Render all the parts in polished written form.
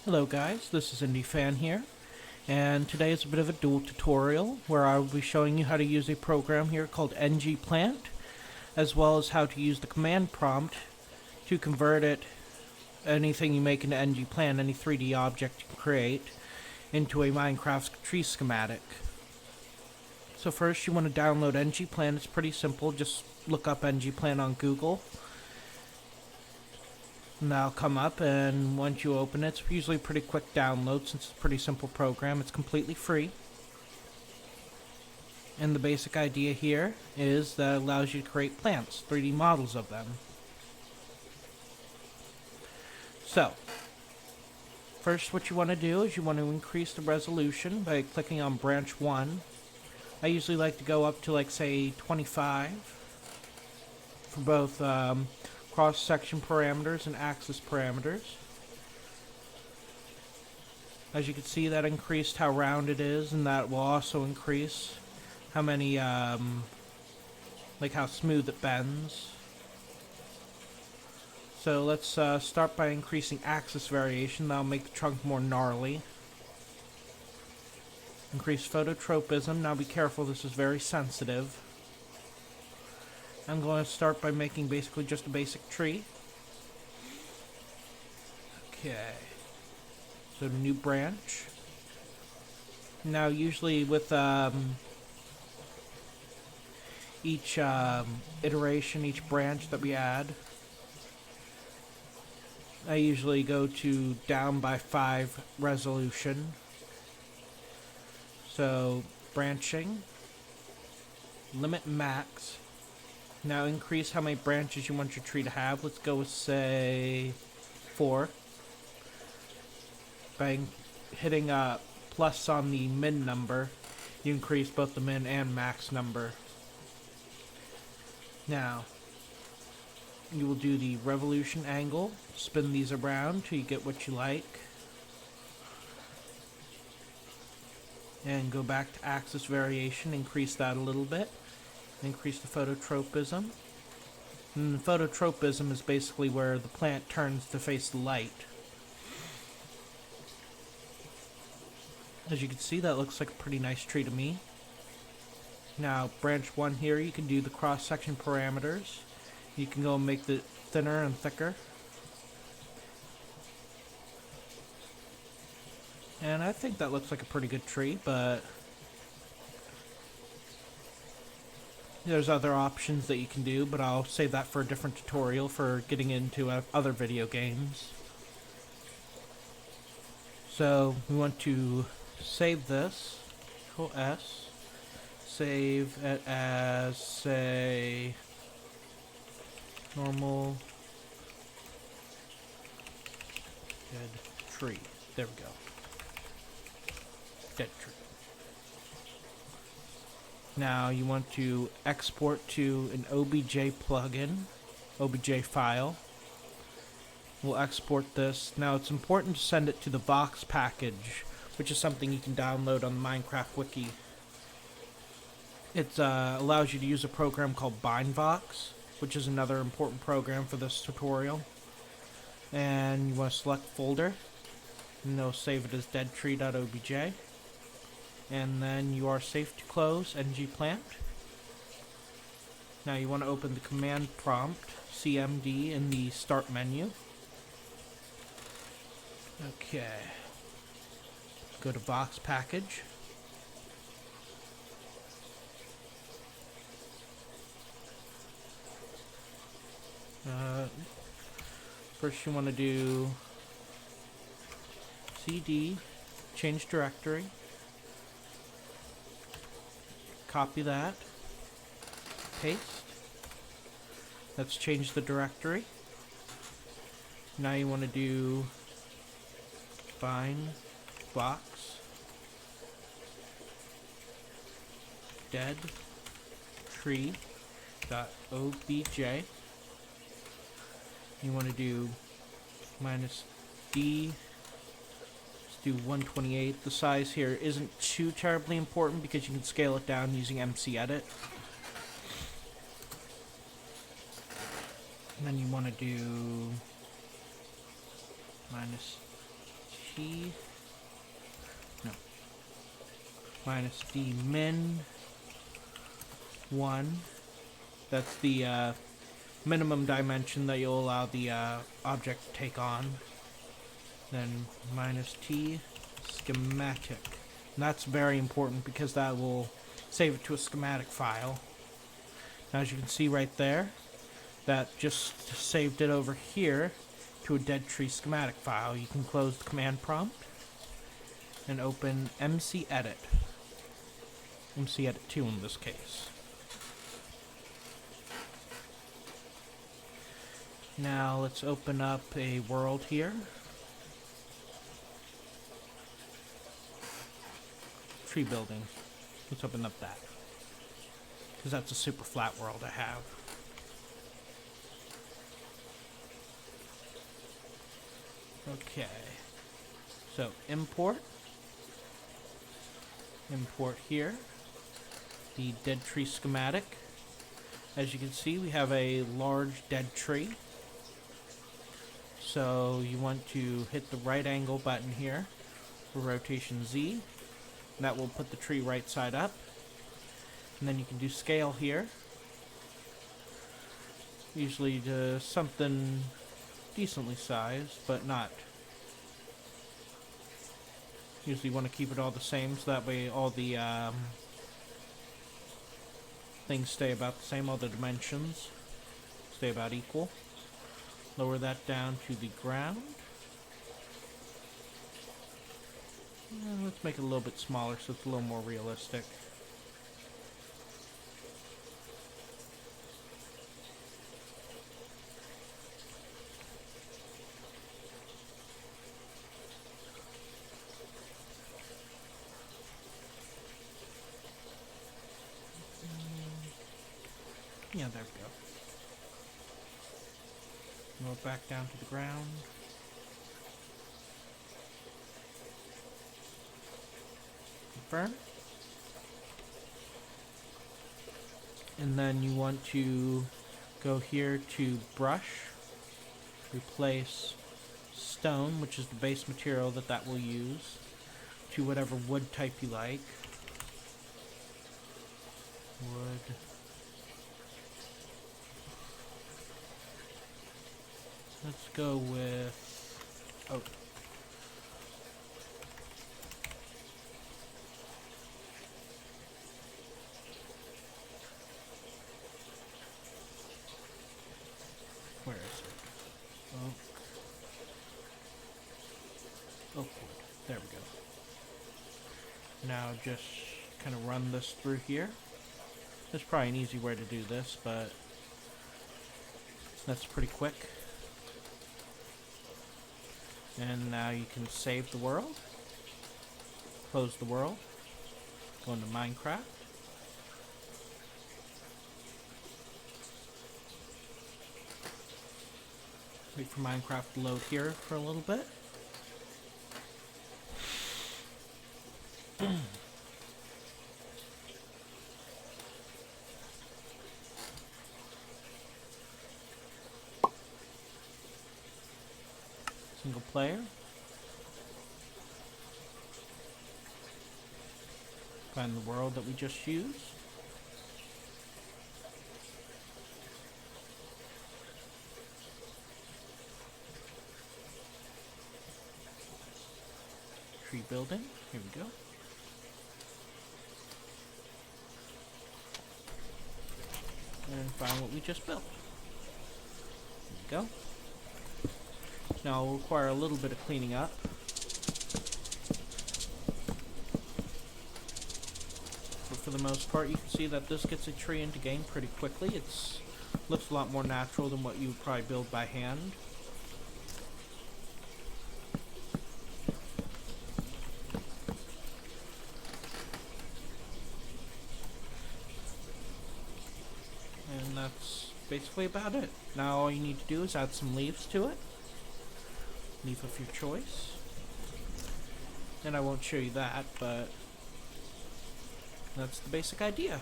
Hello guys, this is NgPlant here, and today is a bit of a dual tutorial where I will be showing you how to use a program here called NgPlant, as well as how to use the command prompt to convert anything you make into NgPlant, any 3D object you create, into a Minecraft tree schematic. So first you want to download NgPlant. It's pretty simple, just look up NgPlant on Google. And that'll come up, and once you open it, it's usually a pretty quick download since it's a pretty simple program. It's completely free. And the basic idea here is that it allows you to create plants, 3D models of them. So, first what you want to do is you want to increase the resolution by clicking on branch 1. I usually like to go up to like say 25 for both cross-section parameters and axis parameters. As you can see, that increased how round it is, and that will also increase how many, like how smooth it bends. So let's start by increasing axis variation. That'll make the trunk more gnarly. Increase phototropism. Now be careful, this is very sensitive. I'm going to start by making basically just a basic tree. Okay. So new branch. Now usually with each iteration, each branch that we add, I usually go to down by 5 resolution. So branching, limit max. Now increase how many branches you want your tree to have. Let's go with, say, 4. By hitting plus on the min number, you increase both the min and max number. Now, you will do the revolution angle. Spin these around till you get what you like. And go back to axis variation, increase that a little bit. Increase the phototropism. And the phototropism is basically where the plant turns to face the light. As you can see, that looks like a pretty nice tree to me. Now, branch 1 here, you can do the cross-section parameters. You can go and make it thinner and thicker. And I think that looks like a pretty good tree, but there's other options that you can do, but I'll save that for a different tutorial for getting into other video games. So we want to save this, Control S, save it as, say, normal dead tree. There we go. Dead tree. Now you want to export to an OBJ plugin, OBJ file. We'll export this. Now it's important to send it to the Vox package, which is something you can download on the Minecraft wiki. It allows you to use a program called BinVox, which is another important program for this tutorial. And you want to select folder, and it'll save it as deadtree.obj. And then you are safe to close NgPlant. Now you want to open the command prompt, CMD, in the start menu. Okay. Go to Vox package. First you want to do CD, change directory. Copy that, paste. Let's change the directory. Now you want to do BinVox dead tree.obj. You want to do minus D. Do 128. The size here isn't too terribly important because you can scale it down using MC-Edit. And then you want to do minus T, no, minus D min 1. That's the minimum dimension that you'll allow the object to take on. Then minus T schematic. And that's very important because that will save it to a schematic file. Now, as you can see right there, that just saved it over here to a dead tree schematic file. You can close the command prompt and open mcedit. mcedit 2 in this case. Now let's open up a world here. Tree building. Let's open up that, because that's a super flat world I have. Okay, so import here the dead tree schematic. As you can see, we have a large dead tree. So you want to hit the right angle button here for rotation Z. And that will put the tree right side up. And then you can do scale here. Usually to something decently sized, but not. Usually you want to keep it all the same, so that way all the things stay about the same, all the dimensions stay about equal. Lower that down to the ground. And let's make it a little bit smaller so it's a little more realistic. Yeah, there we go. Lower it back down to the ground. Confirm. And then you want to go here to brush, replace stone, which is the base material that will use, to whatever wood type you like. Wood. Let's go with oak. Where is it? Oak. Oak wood. There we go. Now just kind of run this through here. There's probably an easy way to do this, but that's pretty quick. And now you can save the world, close the world, go into Minecraft. Wait for Minecraft to load here for a little bit. Single player. Find the world that we just used. Tree building. Here we go. And find what we just built. There we go. Now it'll require a little bit of cleaning up. But for the most part, you can see that this gets a tree into game pretty quickly. It looks a lot more natural than what you would probably build by hand. And that's basically about it. Now all you need to do is add some leaves to it. Leaf of your choice. And I won't show you that, but that's the basic idea.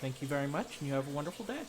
Thank you very much, and you have a wonderful day.